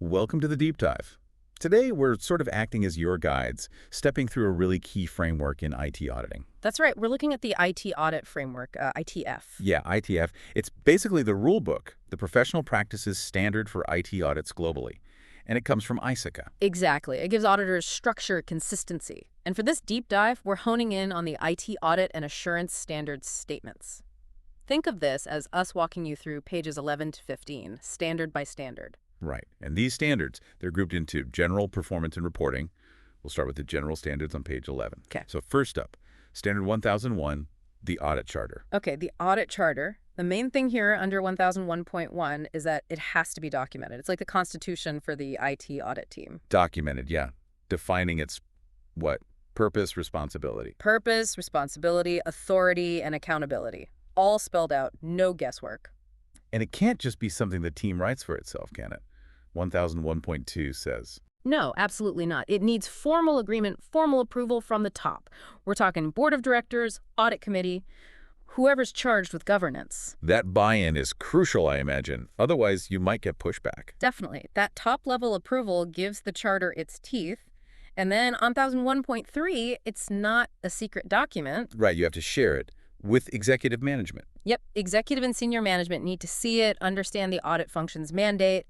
Welcome to the deep dive. Today, we're sort of acting as your guides, stepping through a really key framework in IT auditing. That's right. We're looking at the IT audit framework, ITF. Yeah, ITF. It's basically the rule book, the professional practices standard for IT audits globally. And it comes from ISACA. Exactly. It gives auditors structure, consistency. And for this deep dive, we're honing in on the IT audit and assurance standards statements. Think of this as us walking you through pages 11 to 15, standard by standard. Right. And these standards, they're grouped into general performance and reporting. We'll start with the general standards on page 11. Okay. So first up, Standard 1001, the Audit Charter. Okay, the audit charter. The main thing here under 1001.1 is that it has to be documented. It's like the constitution for the IT audit team. Documented, yeah. Defining its, what? Purpose, responsibility. Purpose, responsibility, authority, and accountability. All spelled out, no guesswork. And it can't just be something the team writes for itself, can it? 1001.2 says. No, absolutely not. It needs formal agreement, formal approval from the top. We're talking board of directors, audit committee, whoever's charged with governance. That buy-in is crucial, I imagine. Otherwise, you might get pushback. Definitely. That top-level approval gives the charter its teeth. And then on 1001.3, it's not a secret document. Right, you have to share it with executive management. Yep, executive and senior management need to see it, understand the audit function's mandate,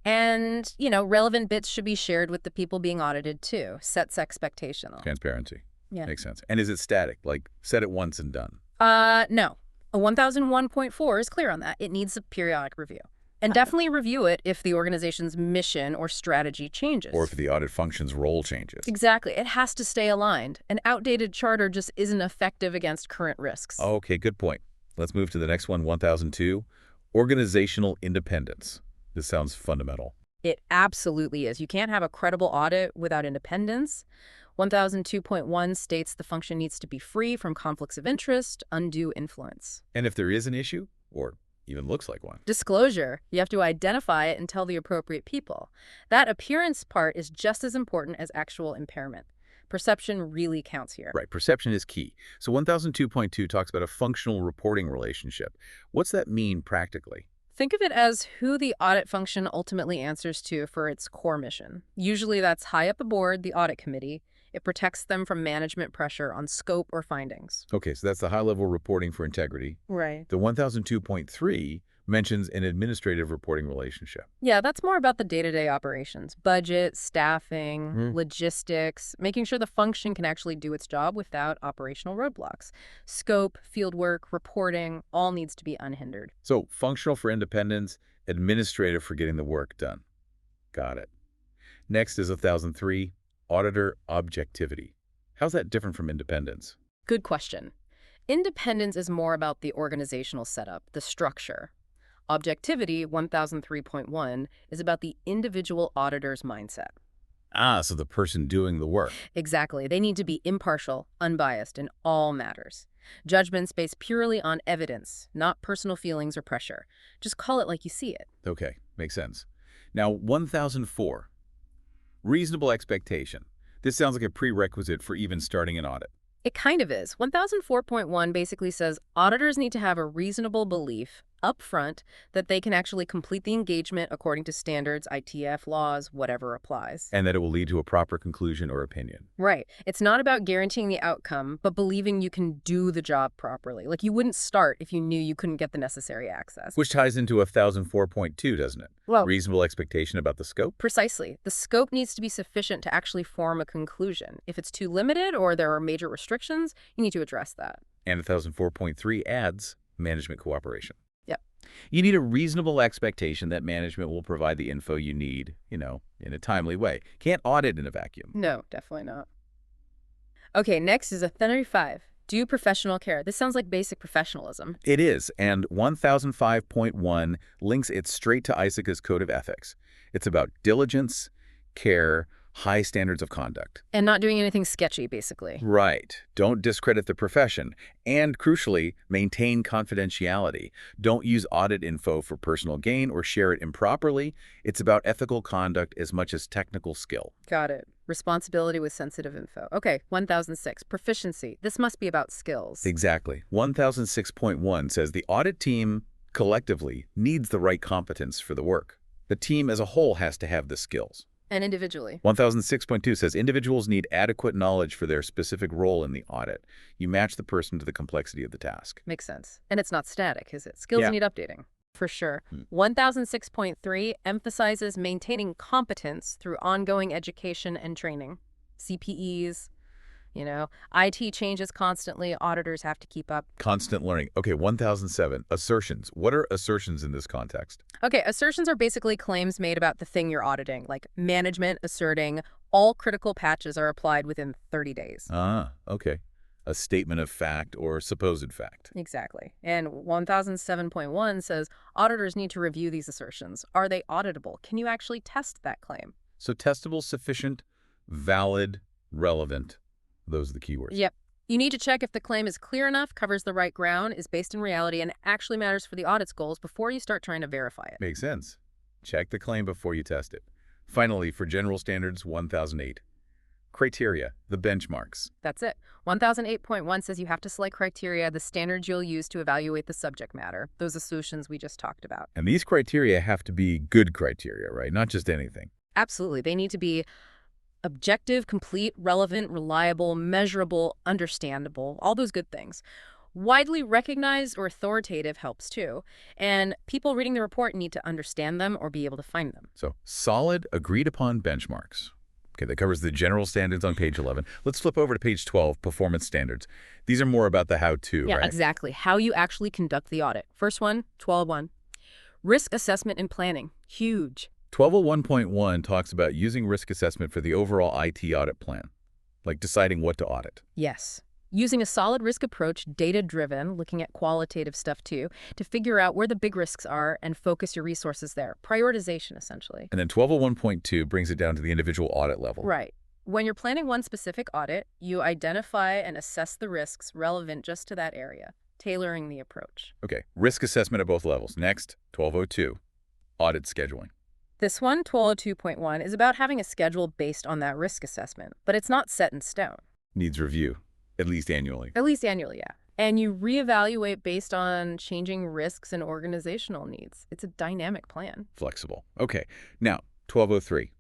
and, relevant bits should be shared with the people being audited too. Sets expectational. Transparency. Yeah. Makes sense. And is it static? Like, said it once and done? No. A 1001.4 is clear on that. It needs a periodic review. And definitely review it if the organization's mission or strategy changes. Or if the audit function's role changes. Exactly. It has to stay aligned. An outdated charter just isn't effective against current risks. Okay, good point. Let's move to the next one, 1002. Organizational independence. This sounds fundamental. It absolutely is. You can't have a credible audit without independence. 1002.1 states the function needs to be free from conflicts of interest, undue influence. And if there is an issue, or even looks like one. Disclosure. You have to identify it and tell the appropriate people. That appearance part is just as important as actual impairment. Perception really counts here. Right, perception is key. So 1002.2 talks about a functional reporting relationship. What's that mean practically? Think of it as who the audit function ultimately answers to for its core mission. Usually that's high up aboard, the audit committee. It protects them from management pressure on scope or findings. Okay, so that's the high-level reporting for integrity. Right. The 1002.3 mentions an administrative reporting relationship. Yeah, that's more about the day-to-day operations. Budget, staffing, logistics, making sure the function can actually do its job without operational roadblocks. Scope, fieldwork, reporting, all needs to be unhindered. So functional for independence, administrative for getting the work done. Got it. Next is 1003, auditor objectivity. How's that different from independence? Good question. Independence is more about the organizational setup, the structure. Objectivity, 1003.1, is about the individual auditor's mindset. Ah, so the person doing the work. Exactly. They need to be impartial, unbiased in all matters. Judgments based purely on evidence, not personal feelings or pressure. Just call it like you see it. Okay, makes sense. Now, 1004, reasonable expectation. This sounds like a prerequisite for even starting an audit. It kind of is. 1004.1 basically says auditors need to have a reasonable belief up front that they can actually complete the engagement according to standards, ITF laws, whatever applies. And that it will lead to a proper conclusion or opinion. Right. It's not about guaranteeing the outcome, but believing you can do the job properly. Like you wouldn't start if you knew you couldn't get the necessary access. Which ties into 1004.2, doesn't it? Well, reasonable expectation about the scope? Precisely. The scope needs to be sufficient to actually form a conclusion. If it's too limited or there are major restrictions, you need to address that. And 1004.3 adds management cooperation. Yep. You need a reasonable expectation that management will provide the info you need, in a timely way. Can't audit in a vacuum. No, definitely not. Okay, next is 1035. Do professional care. This sounds like basic professionalism. It is, and 1005.1 links it straight to ISACA's Code of Ethics. It's about diligence, care, high standards of conduct. And not doing anything sketchy, basically. Right. Don't discredit the profession. And crucially, maintain confidentiality. Don't use audit info for personal gain or share it improperly. It's about ethical conduct as much as technical skill. Got it. Responsibility with sensitive info. Okay, 1006. Proficiency. This must be about skills. Exactly. 1006.1 says the audit team collectively needs the right competence for the work. The team as a whole has to have the skills. And individually. 1006.2 says individuals need adequate knowledge for their specific role in the audit. You match the person to the complexity of the task. Makes sense. And it's not static, is it? Skills Yeah. need updating. For sure. 1006.3 emphasizes maintaining competence through ongoing education and training. CPEs, IT changes constantly. Auditors have to keep up. Constant learning. Okay, 1007. Assertions. What are assertions in this context? Okay, assertions are basically claims made about the thing you're auditing, like management asserting all critical patches are applied within 30 days. Okay. A statement of fact or supposed fact. Exactly. And 1007.1 says auditors need to review these assertions. Are they auditable? Can you actually test that claim? So testable, sufficient, valid, relevant. Those are the keywords. Yep. You need to check if the claim is clear enough, covers the right ground, is based in reality, and actually matters for the audit's goals before you start trying to verify it. Makes sense. Check the claim before you test it. Finally, for general standards, 1008. Criteria, the benchmarks. That's it. 1008.1 says you have to select criteria, the standards you'll use to evaluate the subject matter, those assertions we just talked about. And these criteria have to be good criteria, right? Not just anything. Absolutely. They need to be objective, complete, relevant, reliable, measurable, understandable, all those good things. Widely recognized or authoritative helps too. And people reading the report need to understand them or be able to find them. So solid, agreed upon benchmarks. Okay, that covers the general standards on page 11. Let's flip over to page 12, performance standards. These are more about the how-to, Yeah, right? exactly. How you actually conduct the audit. First one, 12.1. Risk assessment and planning. Huge. 1201.1 talks about using risk assessment for the overall IT audit plan, like deciding what to audit. Yes. Using a solid risk approach, data-driven, looking at qualitative stuff too, to figure out where the big risks are and focus your resources there. Prioritization, essentially. And then 1201.2 brings it down to the individual audit level. Right. When you're planning one specific audit, you identify and assess the risks relevant just to that area, tailoring the approach. Okay, risk assessment at both levels. Next, 1202, audit scheduling. This one, 1202.1, is about having a schedule based on that risk assessment, but it's not set in stone. Needs review, at least annually. At least annually, yeah. And you reevaluate based on changing risks and organizational needs. It's a dynamic plan. Flexible. Okay, now 1203,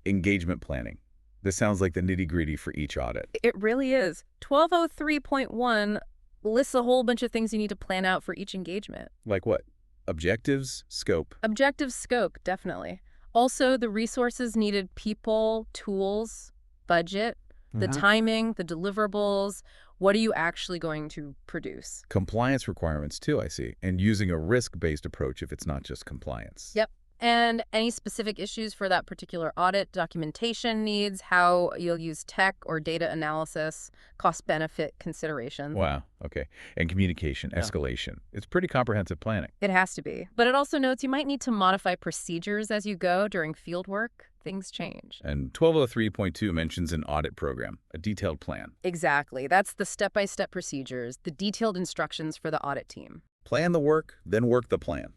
engagement planning. This sounds like the nitty-gritty for each audit. It really is. 1203.1 lists a whole bunch of things you need to plan out for each engagement. Like what? Objectives, scope. Objective scope, definitely. Also, the resources needed, people, tools, budget, the timing, the deliverables. What are you actually going to produce? Compliance requirements too, I see. And using a risk-based approach if it's not just compliance. Yep. And any specific issues for that particular audit, documentation needs, how you'll use tech or data analysis, cost-benefit considerations. Wow, okay. And communication, escalation. It's pretty comprehensive planning. It has to be. But it also notes you might need to modify procedures as you go during field work. Things change. And 1203.2 mentions an audit program, a detailed plan. Exactly. That's the step-by-step procedures, the detailed instructions for the audit team. Plan the work, then work the plan.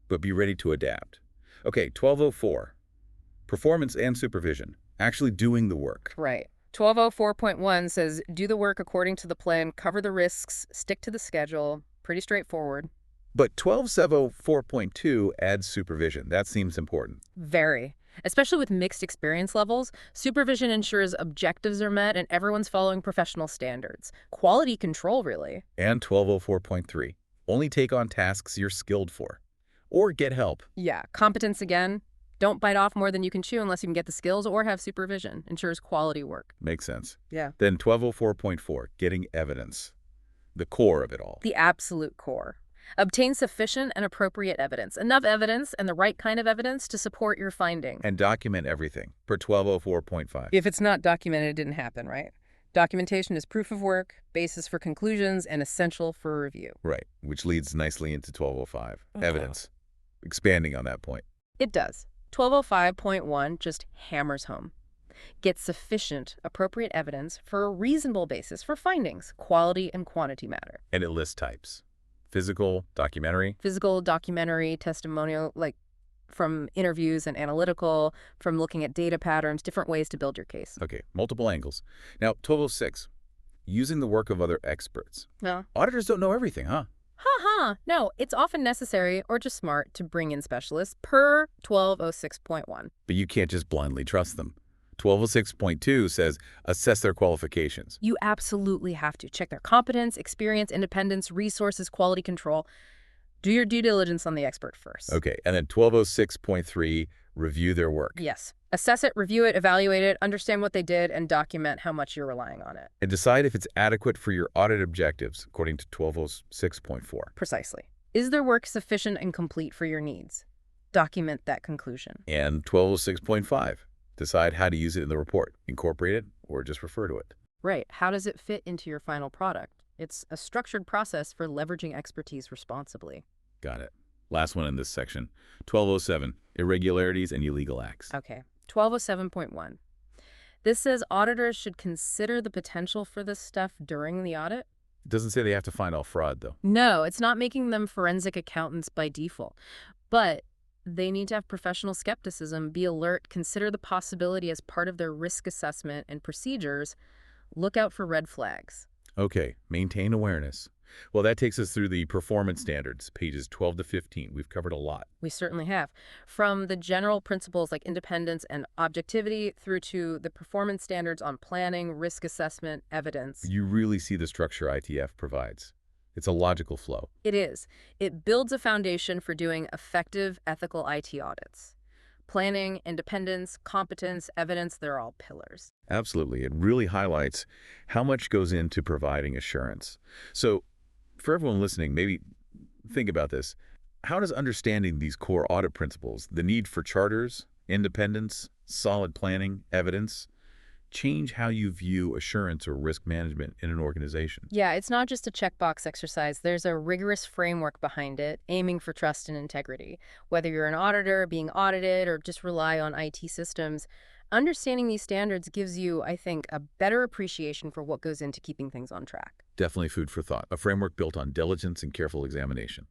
But be ready to adapt. Okay, 1204, performance and supervision, actually doing the work. Right. 1204.1 says, do the work according to the plan, cover the risks, stick to the schedule. Pretty straightforward. But 1204.2 adds supervision. That seems important. Very. Especially with mixed experience levels, supervision ensures objectives are met and everyone's following professional standards. Quality control, really. And 1204.3, only take on tasks you're skilled for. Or get help. Yeah, competence again. Don't bite off more than you can chew unless you can get the skills or have supervision. Ensures quality work. Makes sense. Yeah. Then 1204.4, getting evidence. The core of it all. The absolute core. Obtain sufficient and appropriate evidence. Enough evidence and the right kind of evidence to support your finding. And document everything, per 1204.5. If it's not documented, it didn't happen, right? Documentation is proof of work, basis for conclusions, and essential for review. Right, which leads nicely into 1205, evidence. Expanding on that point. It does. 1205.1 just hammers home. Get sufficient, appropriate evidence for a reasonable basis for findings. Quality and quantity matter. And it lists types. Physical, documentary. Physical, documentary, testimonial, like from interviews and analytical, from looking at data patterns, different ways to build your case. Okay, multiple angles. Now, 1206, using the work of other experts. No. Auditors don't know everything, huh? Ha. No, it's often necessary or just smart to bring in specialists per 1206.1. But you can't just blindly trust them. 1206.2 says assess their qualifications. You absolutely have to check their competence, experience, independence, resources, quality control. Do your due diligence on the expert first. Okay, and then 1206.3, review their work. Yes. Assess it, review it, evaluate it, understand what they did, and document how much you're relying on it. And decide if it's adequate for your audit objectives, according to 1206.4. Precisely. Is their work sufficient and complete for your needs? Document that conclusion. And 1206.5, decide how to use it in the report. Incorporate it or just refer to it. Right. How does it fit into your final product? It's a structured process for leveraging expertise responsibly. Got it. Last one in this section. 1207, irregularities and illegal acts. Okay. 1207.1. This says auditors should consider the potential for this stuff during the audit. It doesn't say they have to find all fraud, though. No, it's not making them forensic accountants by default. But they need to have professional skepticism, be alert, consider the possibility as part of their risk assessment and procedures, look out for red flags. Okay, maintain awareness. Well, that takes us through the performance standards, pages 12 to 15. We've covered a lot. We certainly have. From the general principles like independence and objectivity through to the performance standards on planning, risk assessment, evidence. You really see the structure ITF provides. It's a logical flow. It is. It builds a foundation for doing effective ethical IT audits. Planning, independence, competence, evidence, they're all pillars. Absolutely. It really highlights how much goes into providing assurance. So, for everyone listening, maybe think about this. How does understanding these core audit principles, the need for charters, independence, solid planning, evidence, change how you view assurance or risk management in an organization? Yeah, it's not just a checkbox exercise. There's a rigorous framework behind it, aiming for trust and integrity. Whether you're an auditor, being audited, or just rely on IT systems, understanding these standards gives you, I think, a better appreciation for what goes into keeping things on track. Definitely food for thought. A framework built on diligence and careful examination.